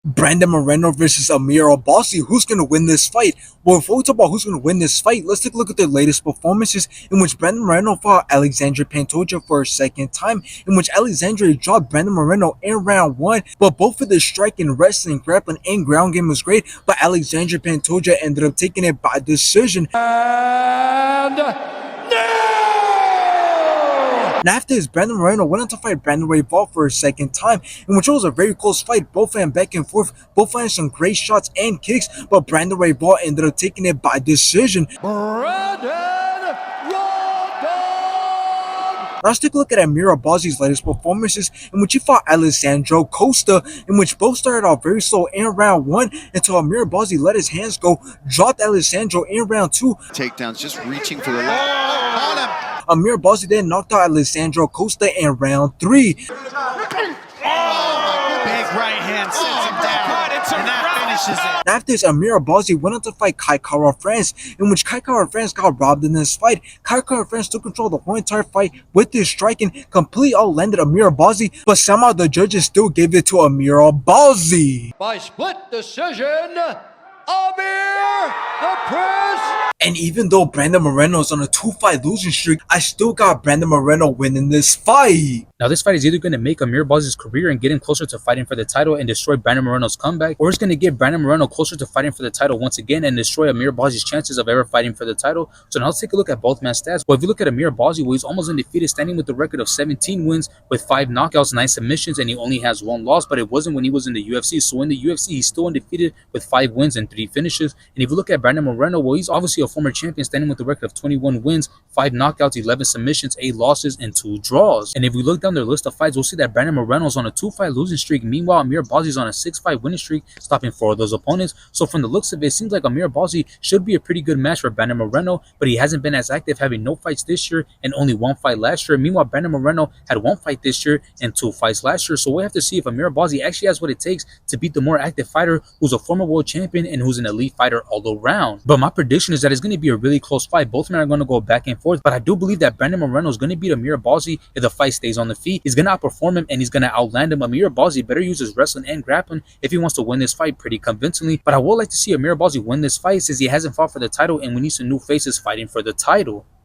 Brandon Moreno versus Amir Albazi. Who's going to win this fight? Well, before we talk about who's going to win this fight, let's take a look at the latest performances in which Brandon Moreno fought Alexandre Pantoja for a second time, in which Alexandre dropped Brandon Moreno in round one, but both of the striking, wrestling, grappling, and ground game was great, but Alexandre Pantoja ended up taking it by decision. And after this, Brandon Moreno went on to fight Brandon Royval for a second time, in which it was a very close fight, both went back and forth, both landed some great shots and kicks, but Brandon Royval ended up taking it by decision. Let's take a look at Amir Albazi's latest performances, in which he fought Alessandro Costa, in which both started off very slow in round one until Amir Albazi let his hands go, dropped Alessandro in round two. Takedowns, just reaching for the on him. Amir Albazi then knocked out Alessandro Costa in round three. Big right hand sets him down, and that finishes it. After this, Amir Albazi went on to fight Kai Kara-France, in which Kai Kara-France got robbed in this fight. Kai Kara-France took control of the whole entire fight with his striking, completely outlanded Amir Albazi, but somehow the judges still gave it to Amir Albazi. By split decision, Amir the Prince. And even though Brandon Moreno is on a 2-fight losing streak, I still got Brandon Moreno winning this fight. Now, this fight is either going to make Amir Albazi's career and get him closer to fighting for the title and destroy Brandon Moreno's comeback, or it's going to get Brandon Moreno closer to fighting for the title once again and destroy Amir Albazi's chances of ever fighting for the title. So now let's take a look at both men's stats. Well, if you look at Amir Albazi, well, he's almost undefeated, standing with a record of 17 wins with 5 knockouts, 9 submissions, and he only has 1 loss, but it wasn't when he was in the UFC. So in the UFC, he's still undefeated with 5 wins and 3 finishes. And if you look at Brandon Moreno, well, he's obviously a former champion, standing with a record of 21 wins, 5 knockouts, 11 submissions, 8 losses, and 2 draws. And if we look down their list of fights, we'll see that Brandon Moreno's on a 2-fight losing streak. Meanwhile, Amir Albazi's on a 6-fight winning streak, stopping 4 of those opponents. So from the looks of it, it seems like Amir Albazi should be a pretty good match for Brandon Moreno, but he hasn't been as active, having no fights this year and only 1 fight last year. Meanwhile, Brandon Moreno had 1 fight this year and 2 fights last year. So we'll have to see if Amir Albazi actually has what it takes to beat the more active fighter who's a former world champion and who's an elite fighter all around. But my prediction is that it's going to be a really close fight. Both men are going to go back and forth, but I do believe that Brandon Moreno is going to beat Amir Albazi if the fight stays on the feet. He's going to outperform him and he's going to outland him. Amir Albazi better use his wrestling and grappling if he wants to win this fight pretty convincingly. But I would like to see Amir Albazi win this fight, since he hasn't fought for the title and we need some new faces fighting for the title.